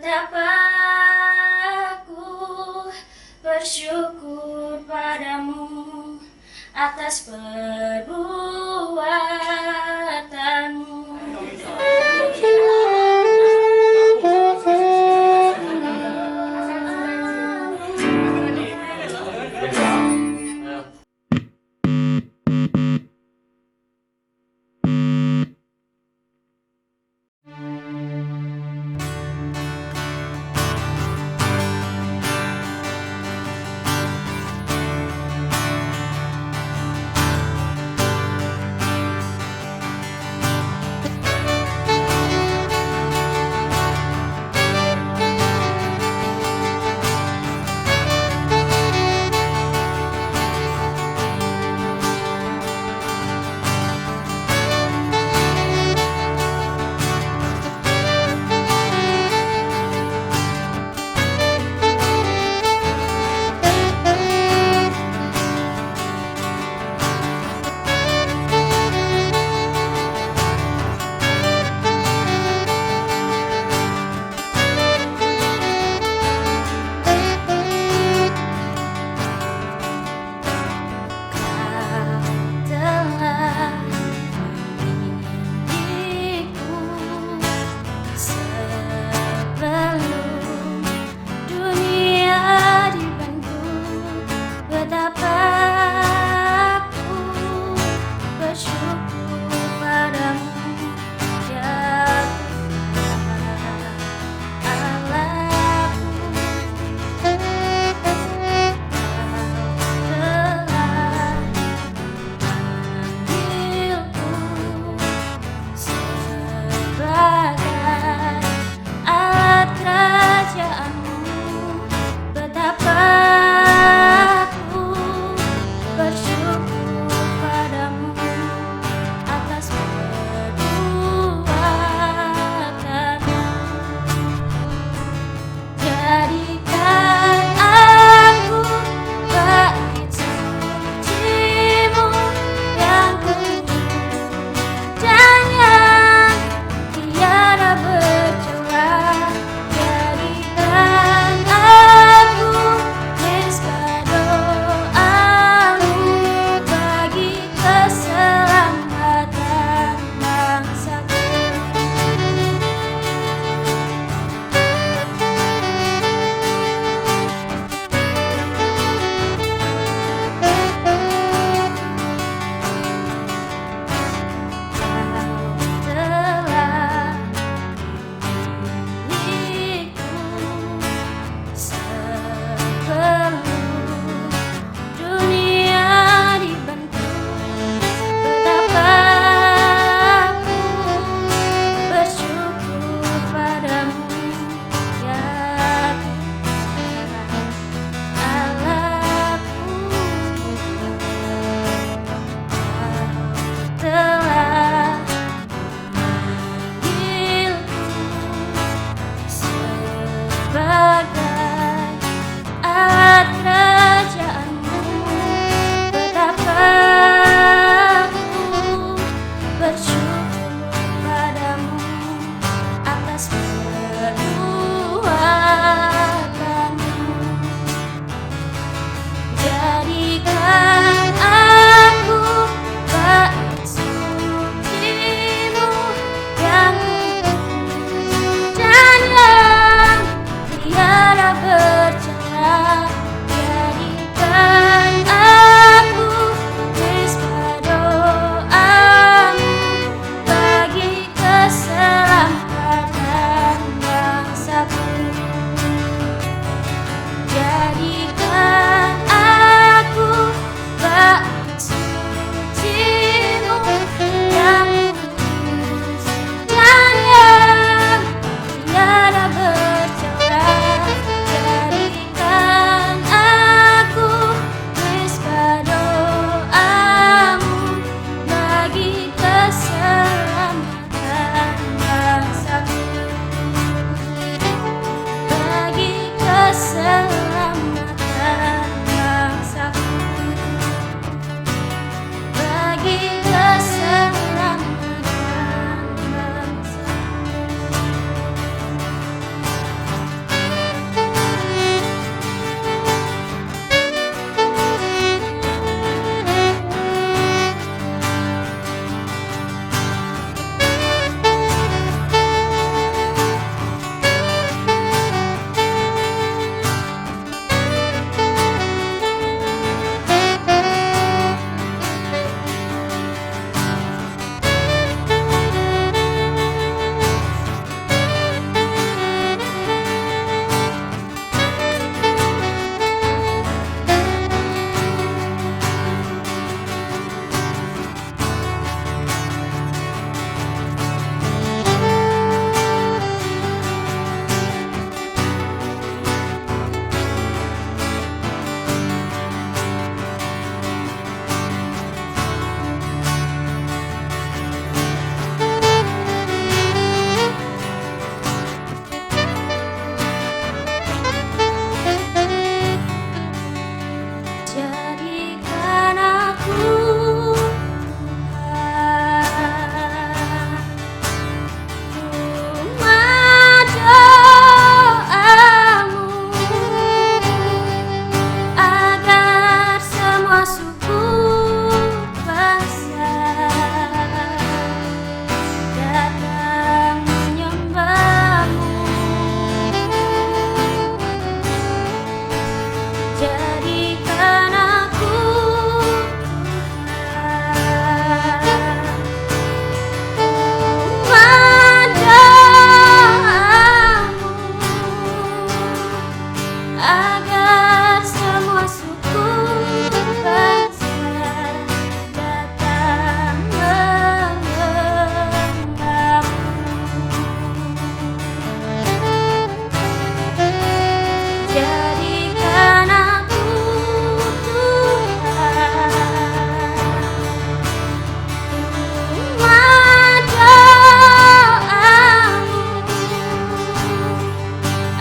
Betapa aku bersyukur padamu atas perbuatanmu.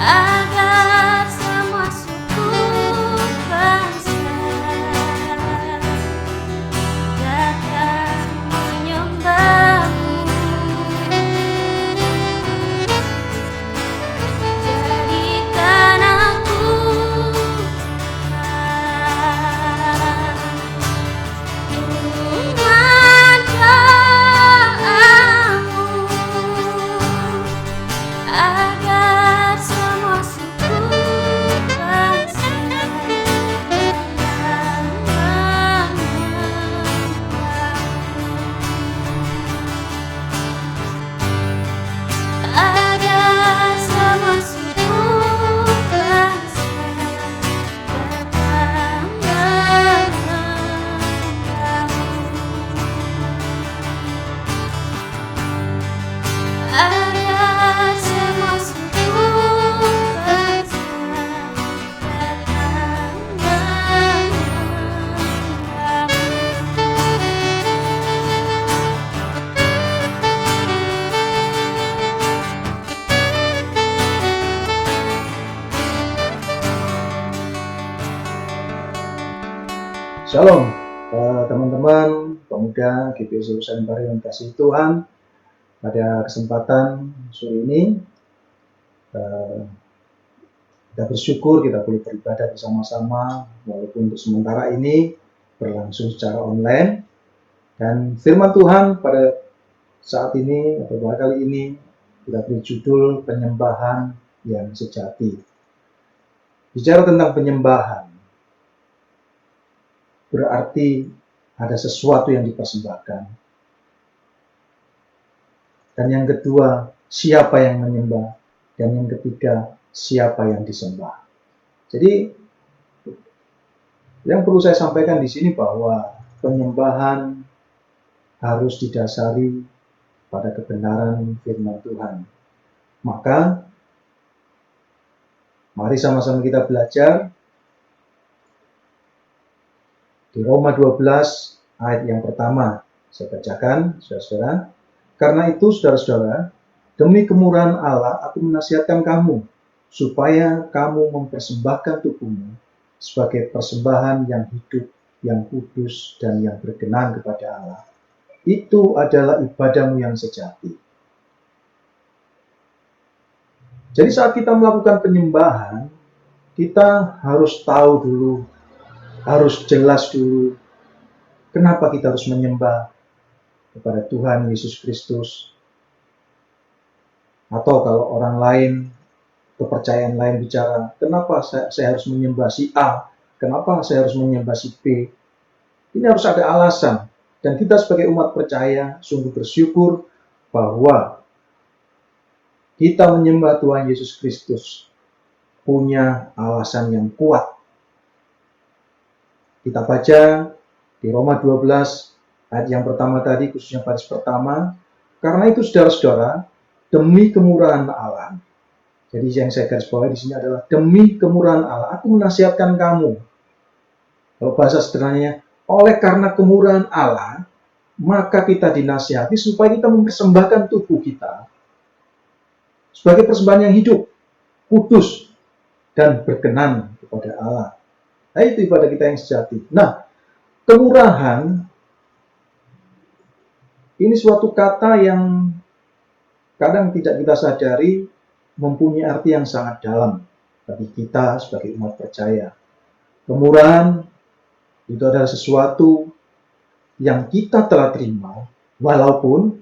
agar semua suku bangsa datang menyembahmu. Jadikan aku Tuhan doamu, agar semua suku bangsa datang menyembahmu. Agar semua suku bangsa datang menyembahmu. Agar semua suku bangsa datang menyembahmu. Shalom, teman-teman pemuda GBI Yerusalem Baru yang kasih Tuhan. Pada kesempatan sore ini kita bersyukur kita boleh beribadah bersama-sama, walaupun untuk sementara ini berlangsung secara online. Dan firman Tuhan pada saat ini atau pada kali ini kita beri judul penyembahan yang sejati. Bicara tentang penyembahan berarti ada sesuatu yang dipersembahkan. Dan yang kedua, siapa yang menyembah? Dan yang ketiga, siapa yang disembah? Jadi, yang perlu saya sampaikan di sini bahwa penyembahan harus didasari pada kebenaran firman Tuhan. Maka, mari sama-sama kita belajar di Roma 12 ayat yang pertama. Saya bacakan, saudara-saudara. Karena itu, saudara-saudara, demi kemurahan Allah, aku menasihatkan kamu, supaya kamu mempersembahkan tubuhmu sebagai persembahan yang hidup, yang kudus, dan yang berkenan kepada Allah. Itu adalah ibadahmu yang sejati. Jadi saat kita melakukan penyembahan, kita harus tahu dulu, harus jelas dulu, kenapa kita harus menyembah kepada Tuhan Yesus Kristus. Atau kalau orang lain, kepercayaan lain bicara, kenapa saya harus menyembah si A, kenapa saya harus menyembah si B. Ini harus ada alasan. Dan kita sebagai umat percaya sungguh bersyukur bahwa kita menyembah Tuhan Yesus Kristus punya alasan yang kuat. Kita baca di Roma 12 ayat yang pertama tadi, khususnya baris pertama. Karena itu saudara-saudara, demi kemurahan Allah. Jadi yang saya garis bawahi di sini adalah demi kemurahan Allah, aku menasihatkan kamu. Kalau bahasa sederhananya, oleh karena kemurahan Allah, maka kita dinasihati supaya kita mempersembahkan tubuh kita sebagai persembahan yang hidup, kudus, dan berkenan kepada Allah. Nah, itu ibadah kita yang sejati. Nah, kemurahan ini suatu kata yang kadang tidak kita sadari mempunyai arti yang sangat dalam bagi kita sebagai umat percaya. Kemurahan itu adalah sesuatu yang kita telah terima, walaupun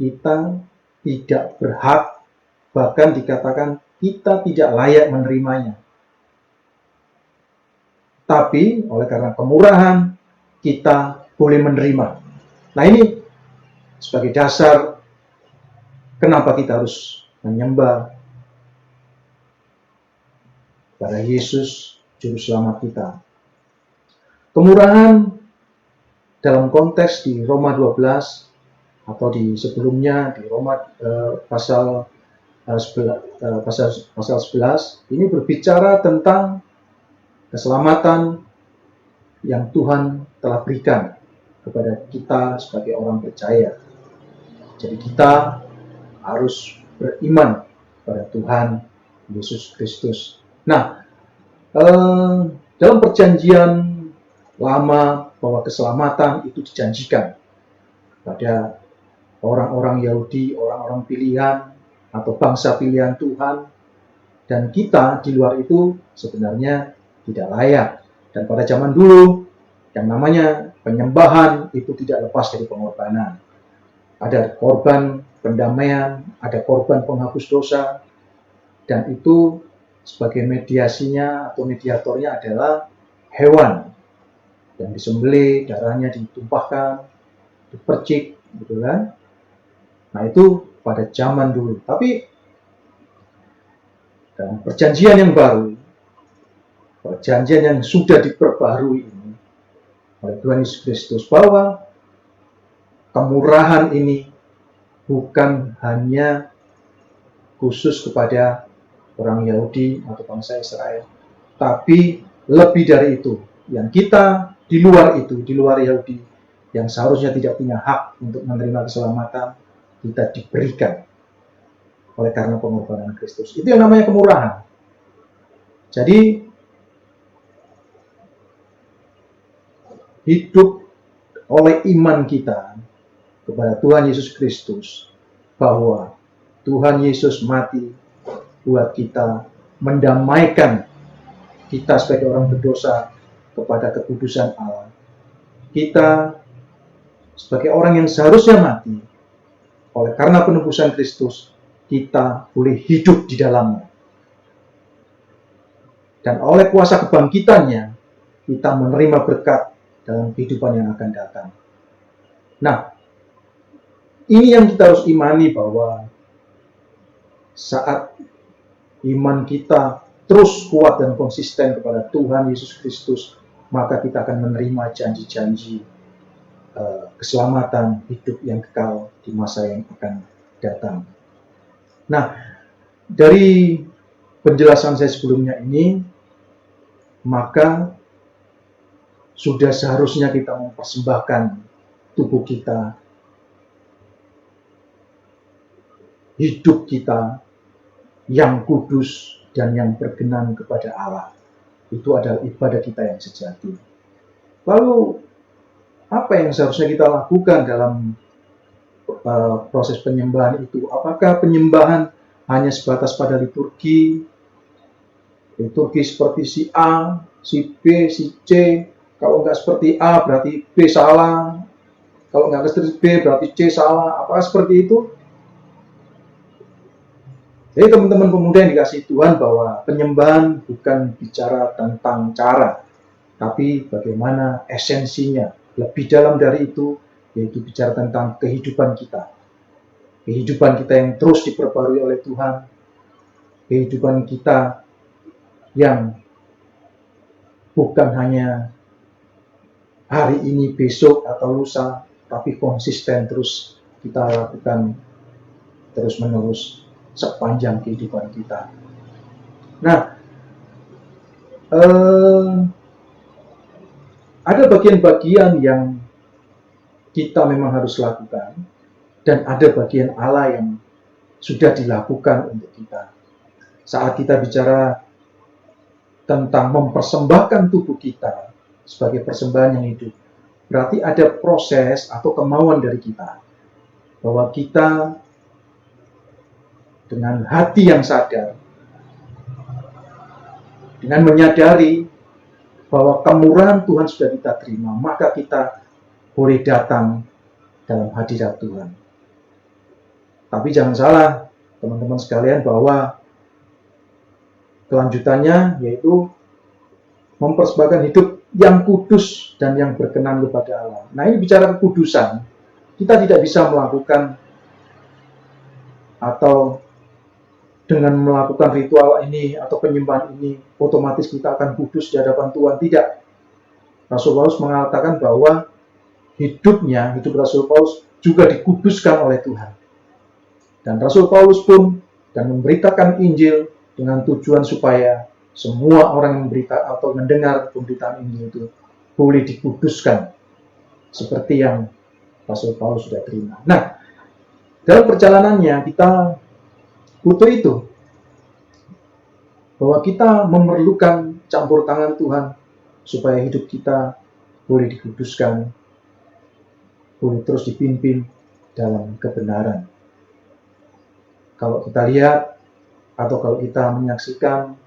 kita tidak berhak, bahkan dikatakan kita tidak layak menerimanya. Tapi oleh karena kemurahan, kita boleh menerima. Nah, ini sebagai dasar kenapa kita harus menyembah kepada Yesus, Juru Selamat kita. Kemurahan dalam konteks di Roma 12 atau di sebelumnya di Roma pasal 11 ini berbicara tentang keselamatan yang Tuhan telah berikan kepada kita sebagai orang percaya. Jadi kita harus beriman pada Tuhan Yesus Kristus. Nah, dalam perjanjian lama bahwa keselamatan itu dijanjikan pada orang-orang Yahudi, orang-orang pilihan atau bangsa pilihan Tuhan, dan kita di luar itu sebenarnya tidak layak. Dan pada zaman dulu, yang namanya penyembahan itu tidak lepas dari pengorbanan. Ada korban pendamaian, ada korban penghapus dosa, dan itu sebagai mediasinya atau mediatornya adalah hewan yang disembelih, darahnya ditumpahkan, dipercik, gitu kan. Nah itu pada zaman dulu. Tapi dalam perjanjian yang baru, perjanjian yang sudah diperbarui ini oleh Tuhan Yesus Kristus, bahwa kemurahan ini bukan hanya khusus kepada orang Yahudi atau bangsa Israel, tapi lebih dari itu, yang kita di luar itu, di luar Yahudi, yang seharusnya tidak punya hak untuk menerima keselamatan, kita diberikan oleh karena pengorbanan Kristus. Itu yang namanya kemurahan. Jadi hidup oleh iman kita kepada Tuhan Yesus Kristus, bahwa Tuhan Yesus mati buat kita, mendamaikan kita sebagai orang berdosa kepada kekudusan Allah. Kita sebagai orang yang seharusnya mati, oleh karena penebusan Kristus, kita boleh hidup di dalamnya. Dan oleh kuasa kebangkitannya, kita menerima berkat dalam kehidupan yang akan datang. Nah, ini yang kita harus imani, bahwa saat iman kita terus kuat dan konsisten kepada Tuhan Yesus Kristus, maka kita akan menerima janji-janji keselamatan hidup yang kekal di masa yang akan datang. Nah, dari penjelasan saya sebelumnya ini, maka sudah seharusnya kita mempersembahkan tubuh kita, hidup kita yang kudus dan yang berkenan kepada Allah. Itu adalah ibadah kita yang sejati. Lalu, apa yang seharusnya kita lakukan dalam proses penyembahan itu? Apakah penyembahan hanya sebatas pada liturgi seperti si A, si B, si C? Kalau nggak seperti A berarti B salah, kalau nggak seperti B berarti C salah. Apakah seperti itu? Jadi teman-teman pemuda yang dikasihi Tuhan, bahwa penyembahan bukan bicara tentang cara, tapi bagaimana esensinya. Lebih dalam dari itu, yaitu bicara tentang kehidupan kita. Kehidupan kita yang terus diperbarui oleh Tuhan. Kehidupan kita yang bukan hanya hari ini, besok, atau lusa, tapi konsisten terus kita lakukan terus-menerus sepanjang kehidupan kita. Nah, ada bagian-bagian yang kita memang harus lakukan, dan ada bagian Allah yang sudah dilakukan untuk kita. Saat kita bicara tentang mempersembahkan tubuh kita sebagai persembahan yang hidup, berarti ada proses atau kemauan dari kita, bahwa kita dengan hati yang sadar, dengan menyadari bahwa kemurahan Tuhan sudah kita terima, maka kita boleh datang dalam hadirat Tuhan. Tapi jangan salah, teman-teman sekalian, bahwa kelanjutannya yaitu mempersembahkan hidup yang kudus dan yang berkenan kepada Allah. Nah, ini bicara kekudusan. Kita tidak bisa melakukan atau dengan melakukan ritual ini atau penyembahan ini, otomatis kita akan kudus di hadapan Tuhan. Tidak. Rasul Paulus mengatakan bahwa hidup Rasul Paulus juga dikuduskan oleh Tuhan. Dan Rasul Paulus pun dan memberitakan Injil dengan tujuan supaya semua orang yang mendengar pemberitaan Injil itu boleh dikuduskan seperti yang Rasul Paulus sudah terima. Nah, dalam perjalanannya kita butuh itu. bahwa kita memerlukan campur tangan Tuhan supaya hidup kita boleh dikuduskan, boleh terus dipimpin dalam kebenaran. Kalau kita lihat atau kalau kita menyaksikan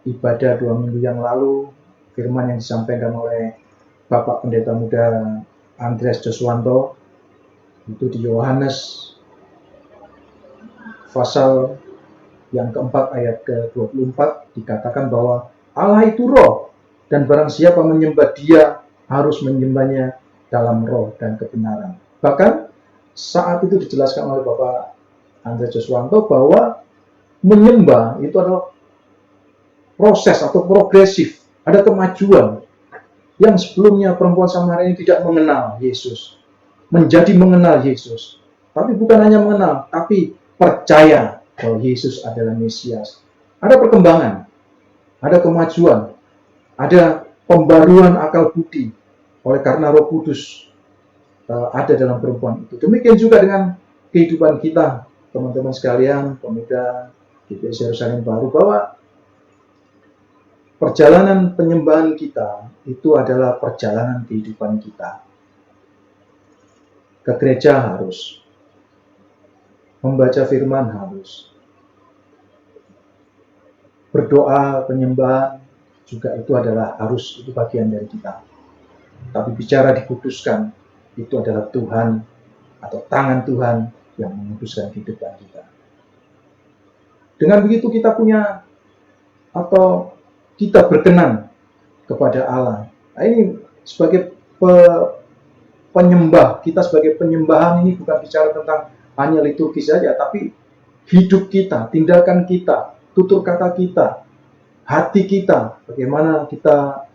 ibadah 2 minggu yang lalu, firman yang disampaikan oleh Bapak Pendeta Muda Andreas Joswanto itu di Yohanes pasal yang keempat ayat ke-24 dikatakan bahwa Allah itu roh dan barang siapa menyembah Dia harus menyembahnya dalam roh dan kebenaran. Bahkan saat itu dijelaskan oleh Bapak Andreas Joswanto bahwa menyembah itu adalah proses atau progresif, ada kemajuan. Yang sebelumnya perempuan Samaria ini tidak mengenal Yesus, menjadi mengenal Yesus. Tapi bukan hanya mengenal, tapi percaya bahwa Yesus adalah Mesias. Ada perkembangan, ada kemajuan, ada pembaruan akal budi oleh karena Roh Kudus ada dalam perempuan itu. Demikian juga dengan kehidupan kita, teman-teman sekalian, pemuda GBS Yerusalem Baru, bahwa perjalanan penyembahan kita itu adalah perjalanan kehidupan kita. Ke gereja harus, membaca firman harus, berdoa, penyembahan juga itu adalah harus, itu bagian dari kita. Tapi bicara dikuduskan, itu adalah Tuhan atau tangan Tuhan yang menguduskan kehidupan kita. Dengan begitu kita punya atau kita berkenan kepada Allah. Nah, ini sebagai penyembah, kita sebagai penyembahan ini bukan bicara tentang hanya liturgi saja, tapi hidup kita, tindakan kita, tutur kata kita, hati kita, bagaimana kita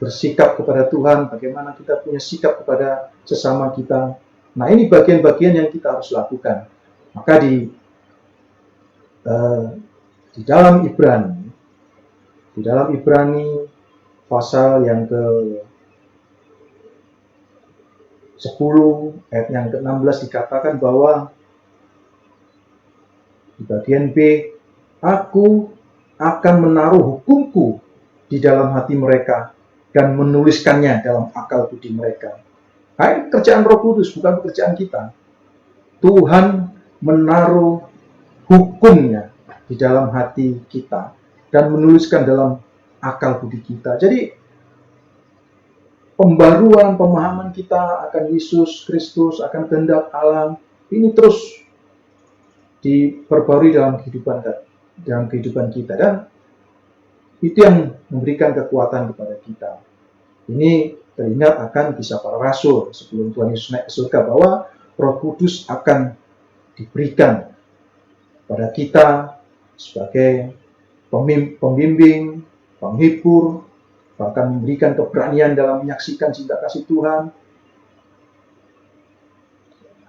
bersikap kepada Tuhan, bagaimana kita punya sikap kepada sesama kita. Nah, ini bagian-bagian yang kita harus lakukan. Maka di dalam Ibrani pasal yang ke-10 ayat yang ke-16 dikatakan bahwa di bagian B, aku akan menaruh hukumku di dalam hati mereka dan menuliskannya dalam akal budi mereka. Nah, ini kerjaan Roh Kudus, bukan pekerjaan kita. Tuhan menaruh hukumnya di dalam hati kita dan menuliskan dalam akal budi kita. Jadi pembaruan pemahaman kita akan Yesus Kristus, akan kehendak Allah, ini terus diperbarui dalam kehidupan kita, dan itu yang memberikan kekuatan kepada kita. Ini teringat akan kisah para rasul sebelum Tuhan Yesus naik ke surga, bahwa Roh Kudus akan diberikan pada kita sebagai pembimbing, penghibur, bahkan memberikan keberanian dalam menyaksikan cinta kasih Tuhan.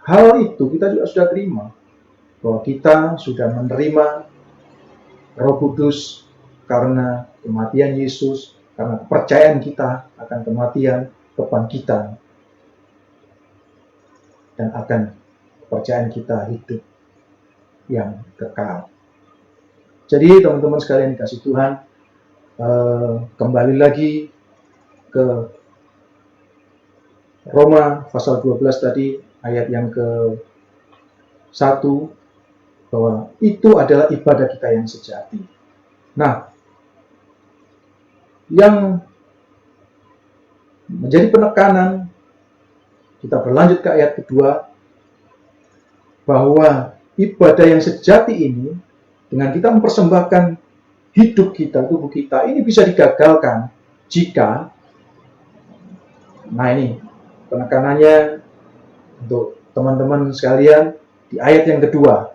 Hal itu kita juga sudah terima, bahwa kita sudah menerima Roh Kudus karena kematian Yesus, karena kepercayaan kita akan kematian, kebangkitan, dan akan kepercayaan kita hidup yang kekal. Jadi teman-teman sekalian dikasih Tuhan, kembali lagi ke Roma pasal 12 tadi, ayat yang ke-1, bahwa itu adalah ibadah kita yang sejati. Nah, yang menjadi penekanan, kita berlanjut ke ayat kedua, bahwa ibadah yang sejati ini, dengan kita mempersembahkan hidup kita, tubuh kita, ini bisa digagalkan jika, nah ini penekanannya untuk teman-teman sekalian di ayat yang kedua,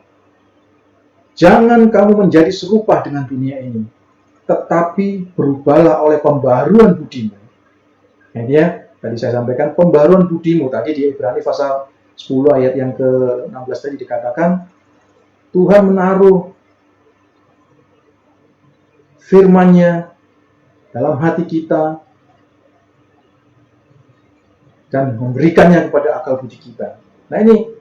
jangan kamu menjadi serupa dengan dunia ini, tetapi berubahlah oleh pembaruan budimu. Nah, dia tadi saya sampaikan pembaruan budimu, tadi di Ibrani pasal 10 ayat yang ke-16 tadi dikatakan, Tuhan menaruh firman-Nya dalam hati kita dan memberikannya kepada akal budi kita. Nah, ini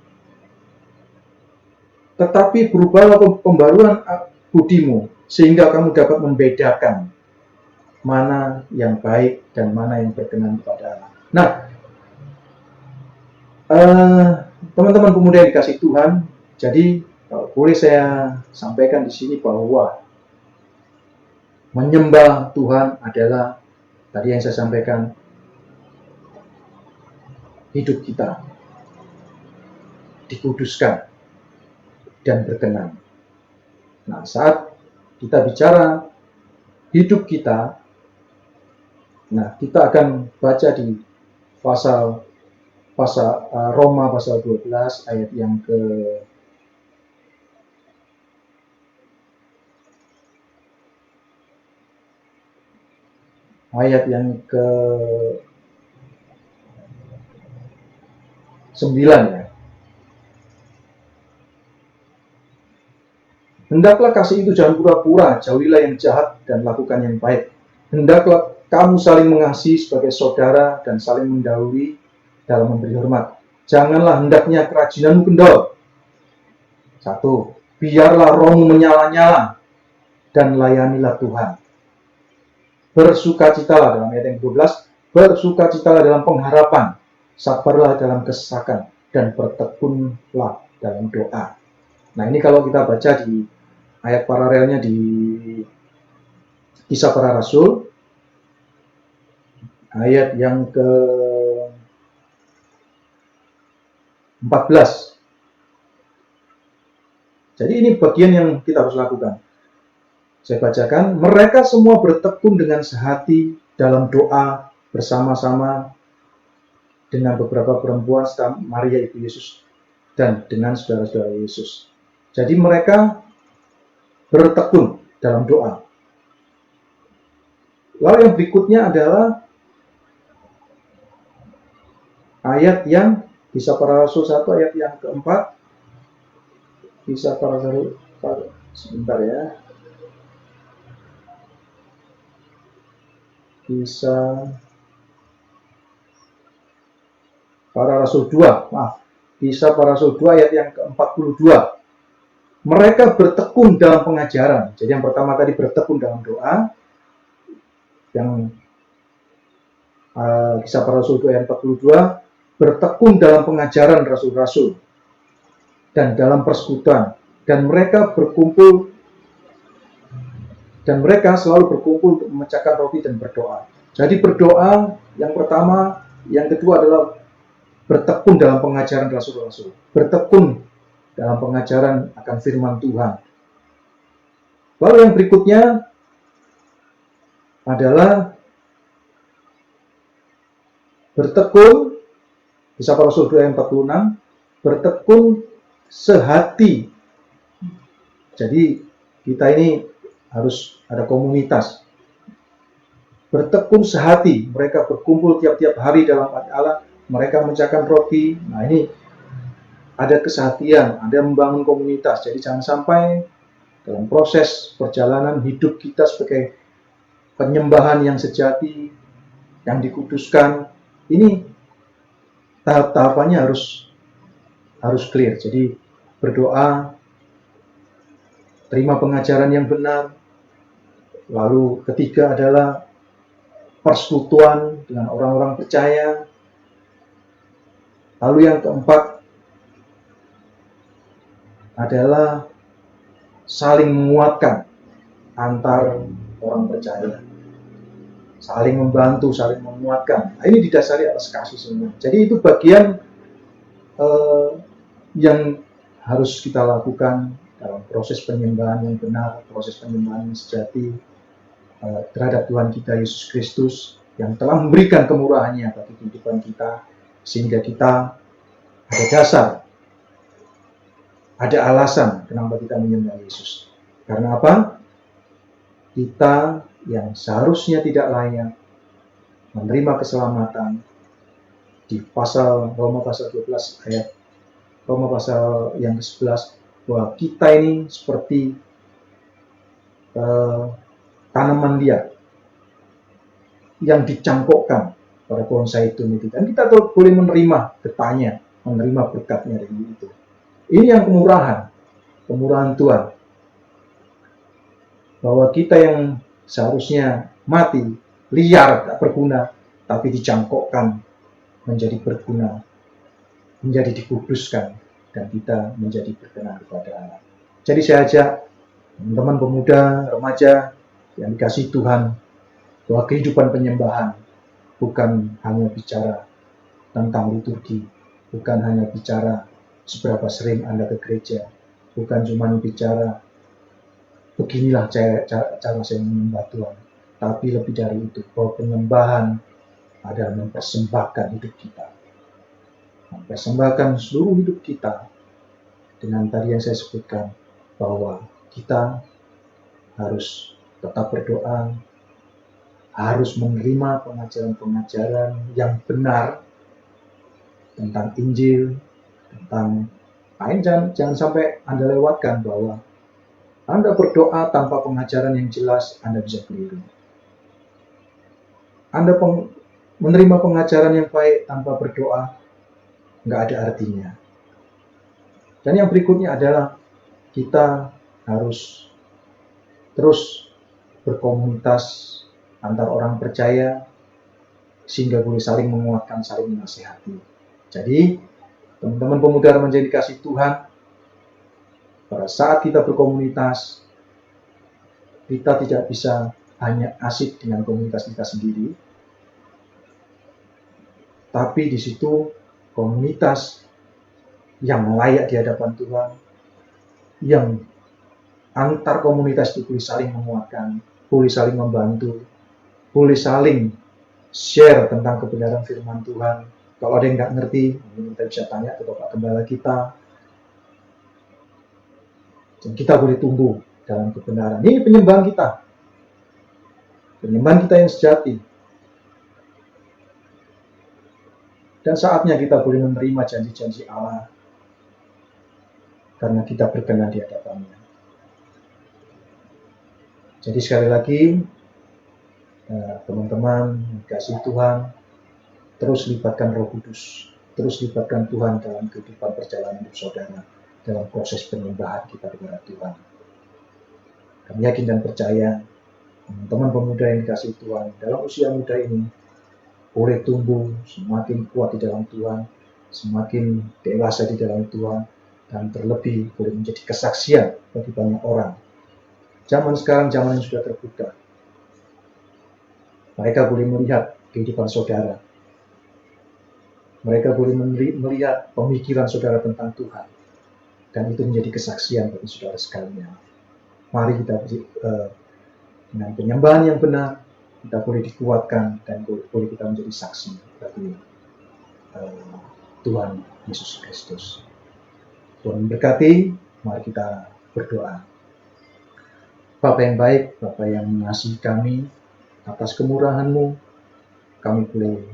tetapi berubahlah pembaruan budimu, sehingga kamu dapat membedakan mana yang baik dan mana yang berkenan kepada Allah. Nah, teman-teman pemuda yang dikasih Tuhan, jadi kalau boleh saya sampaikan di sini bahwa menyembah Tuhan adalah tadi yang saya sampaikan, hidup kita dikuduskan dan berkenan. Nah, saat kita bicara hidup kita, nah kita akan baca di pasal Roma pasal 12 ayat yang ke ke 9 ya. Hendaklah kasih itu jangan pura-pura, jauhilah yang jahat dan lakukan yang baik. Hendaklah kamu saling mengasihi sebagai saudara dan saling mendahului dalam memberi hormat. Janganlah hendaknya kerajinanmu kendor. 1. Biarlah rohmu menyala-nyala dan layanilah Tuhan. Bersukacitalah dalam ayat yang 12. Bersukacitalah dalam pengharapan, sabarlah dalam kesesakan, dan bertekunlah dalam doa. Nah, ini kalau kita baca di ayat paralelnya di Kisah Para Rasul, ayat yang ke 14. Jadi ini bagian yang kita harus lakukan. Saya bacakan, mereka semua bertekun dengan sehati dalam doa bersama-sama dengan beberapa perempuan serta Maria ibu Yesus dan dengan saudara-saudara Yesus. Jadi mereka bertekun dalam doa. Lalu yang berikutnya adalah ayat yang Kisah Para Rasul 1 ayat yang keempat. Kisah Para Rasul, sebentar ya. Kisah Para Rasul 2, Kisah Para Rasul 2 ayat yang ke-42. Mereka bertekun dalam pengajaran. Jadi yang pertama tadi bertekun dalam doa. Yang Kisah Para Rasul 2 ayat 42, bertekun dalam pengajaran rasul-rasul dan dalam persekutuan. Dan mereka selalu berkumpul untuk memecahkan roti dan berdoa. Jadi berdoa yang pertama, yang kedua adalah bertekun dalam pengajaran rasul-rasul, bertekun dalam pengajaran akan firman Tuhan. Lalu yang berikutnya adalah bertekun, Kisah Para Rasul 2 ayat 46, bertekun sehati. Jadi kita ini harus ada komunitas. Bertekun sehati, mereka berkumpul tiap-tiap hari dalam hati Allah, mereka memecahkan roti. Nah, ini ada kesehatian, ada membangun komunitas. Jadi jangan sampai dalam proses perjalanan hidup kita sebagai penyembahan yang sejati, yang dikuduskan, ini tahap-tahapannya harus clear. Jadi berdoa, terima pengajaran yang benar. Lalu ketiga adalah persekutuan dengan orang-orang percaya. Lalu yang keempat adalah saling menguatkan antar orang percaya. Saling membantu, saling menguatkan. Nah, ini didasari atas kasih semua. Jadi itu bagian yang harus kita lakukan dalam proses penyembahan yang benar, proses penyembahan yang sejati terhadap Tuhan kita Yesus Kristus yang telah memberikan kemurahannya bagi kehidupan kita, sehingga kita ada dasar, ada alasan kenapa kita menyembah Yesus. Karena apa? Kita yang seharusnya tidak layak menerima keselamatan di Roma pasal 12 ayat Roma pasal yang ke-11, bahwa kita ini seperti tanaman liar yang dicangkokkan pada pohon zaitun itu, dan kita boleh menerima getahnya, menerima berkatnya dari itu. Ini yang kemurahan Tuhan. bahwa kita yang seharusnya mati, liar, tak berguna, tapi dicangkokkan menjadi berguna, menjadi dikuduskan, dan kita menjadi berkenan kepada Allah. Jadi saya ajak teman-teman pemuda, remaja yang dikasihi Tuhan, bahwa kehidupan penyembahan bukan hanya bicara tentang liturgi, bukan hanya bicara seberapa sering Anda ke gereja, bukan cuma bicara beginilah cara saya menyembah Tuhan, tapi lebih dari itu, bahwa penyembahan adalah mempersembahkan hidup kita, mempersembahkan seluruh hidup kita dengan tadi yang saya sebutkan, bahwa kita harus tetap berdoa, harus menerima pengajaran-pengajaran yang benar tentang Injil, tentang jangan sampai Anda lewatkan bahwa Anda berdoa tanpa pengajaran yang jelas, Anda bisa keliru. Anda menerima pengajaran yang baik tanpa berdoa, nggak ada artinya. Dan yang berikutnya adalah kita harus terus berkomunitas antar orang percaya sehingga boleh saling menguatkan, saling menasihati. Jadi, teman-teman pemuda remaja yang dikasihi Tuhan, pada saat kita berkomunitas, kita tidak bisa hanya asik dengan komunitas kita sendiri, tapi di situ komunitas yang layak di hadapan Tuhan, yang antar komunitas itu boleh saling menguatkan, boleh saling membantu, boleh saling share tentang kebenaran firman Tuhan. Kalau ada yang nggak ngerti, mungkin kita bisa tanya ke Bapak Gembala kita. Dan kita boleh tumbuh dalam kebenaran. Ini penyembahan kita. Penyembahan kita yang sejati. Dan saatnya kita boleh menerima janji-janji Allah. Karena kita berkenan di hadapannya. Jadi sekali lagi, teman-teman, kasih Tuhan, terus libatkan Roh Kudus. Terus libatkan Tuhan dalam kehidupan perjalanan hidup saudara. Dalam proses penyembahan kita kepada Tuhan. Kami yakin dan percaya, teman-teman pemuda yang dikasihi Tuhan, dalam usia muda ini, boleh tumbuh semakin kuat di dalam Tuhan, semakin dewasa di dalam Tuhan, dan terlebih boleh menjadi kesaksian bagi banyak orang. Zaman sekarang, zaman yang sudah terbuka. Mereka boleh melihat kehidupan saudara. Mereka boleh melihat pemikiran saudara tentang Tuhan. Dan itu menjadi kesaksian bagi saudara sekalian. Mari kita dengan penyembahan yang benar, kita boleh dikuatkan dan boleh kita menjadi saksi bagi Tuhan Yesus Kristus. Tuhan memberkati, mari kita berdoa. Bapa yang baik, Bapa yang mengasihi kami, atas kemurahan-Mu, kami boleh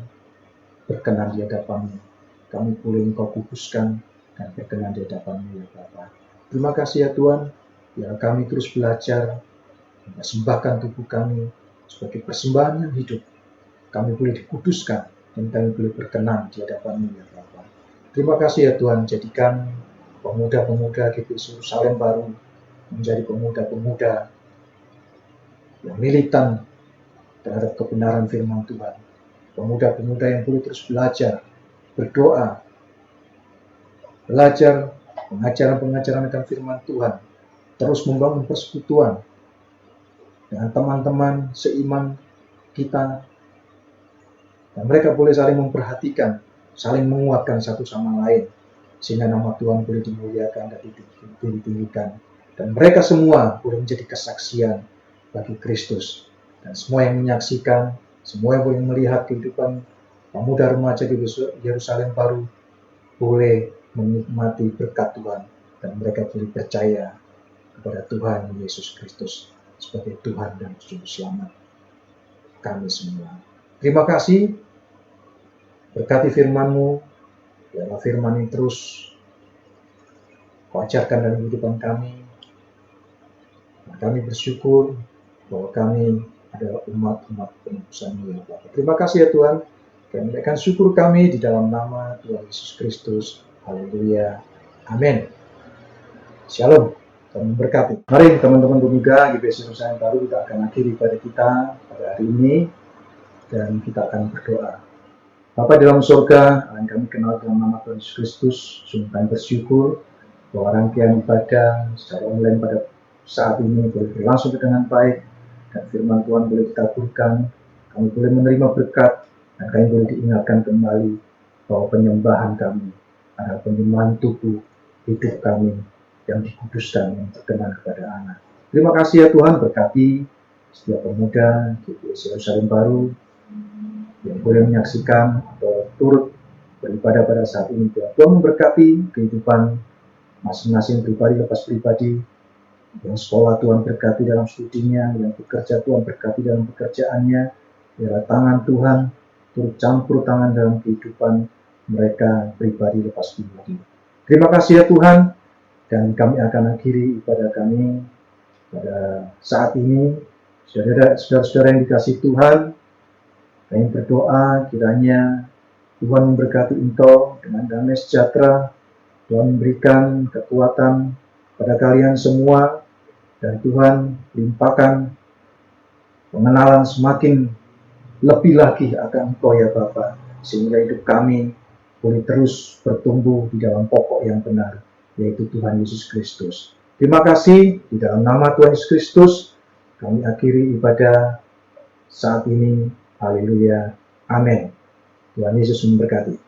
berkenan di hadapan-Mu. Kami boleh Engkau kuduskan dan berkenan di hadapan-Mu ya Bapa. Terima kasih ya Tuhan, biar kami terus belajar, mempersembahkan tubuh kami sebagai persembahan yang hidup. Kami boleh dikuduskan dan kami boleh berkenan di hadapan-Mu ya Bapa. Terima kasih ya Tuhan, jadikan pemuda-pemuda GBI Yerusalem Baru menjadi pemuda-pemuda yang militan terhadap kebenaran firman Tuhan. Pemuda-pemuda yang boleh terus belajar, berdoa, belajar pengajaran-pengajaran akan firman Tuhan, terus membangun persekutuan dengan teman-teman seiman kita, dan mereka boleh saling memperhatikan, saling menguatkan satu sama lain, sehingga nama Tuhan boleh dimuliakan dan ditinggikan, dan mereka semua boleh menjadi kesaksian bagi Kristus, dan semua yang menyaksikan, semua yang boleh melihat kehidupan pemuda remaja di Yerusalem Baru boleh menikmati berkat Tuhan, dan mereka boleh percaya kepada Tuhan Yesus Kristus sebagai Tuhan dan Juru Selamat kami semua. Terima kasih, berkati firman-Mu, biarlah firman yang terus Kau ajarkan dalam kehidupan kami. Kami bersyukur bahwa kami adalah umat-umat penebusan-Mu ya Bapa. Terima kasih ya Tuhan. Kami naikkan syukur kami di dalam nama Tuhan Yesus Kristus. Haleluya. Amin. Shalom. Tuhan memberkati. Mari teman-teman pemuda GBC Yerusalem Baru, kita akan akhiri pada kita pada hari ini dan kita akan berdoa. Bapa dalam surga, yang kami kenal dalam nama Tuhan Yesus Kristus, sungguh kami bersyukur bahwa rangkaian ibadah secara online pada saat ini boleh berlangsung dengan baik dan firman Tuhan boleh ditaburkan, kami boleh menerima berkat dan kami boleh diingatkan kembali bahwa penyembahan kami adalah penyembahan tubuh hidup kami yang dikuduskan, yang berkenan kepada anak. Terima kasih ya Tuhan, berkati setiap pemuda GBC Yerusalem Baru yang boleh menyaksikan atau turut beribadah pada saat ini. Tuhan memberkati kehidupan masing-masing pribadi lepas pribadi. Yang sekolah Tuhan berkati dalam studinya, yang bekerja Tuhan berkati dalam pekerjaannya. Biarlah tangan Tuhan turut campur tangan dalam kehidupan mereka pribadi lepas pribadi. Terima kasih ya Tuhan, dan kami akan akhiri ibadah kami pada saat ini. Saudara-saudara yang dikasihi Tuhan, kami berdoa kiranya Tuhan memberkati engkau dengan damai sejahtera, Tuhan memberikan kekuatan pada kalian semua, dan Tuhan limpahkan pengenalan semakin lebih lagi akan engkau ya Bapa, sehingga hidup kami boleh terus bertumbuh di dalam pokok yang benar, yaitu Tuhan Yesus Kristus. Terima kasih, di dalam nama Tuhan Yesus Kristus kami akhiri ibadah saat ini. Haleluya. Amin. Tuhan Yesus memberkati.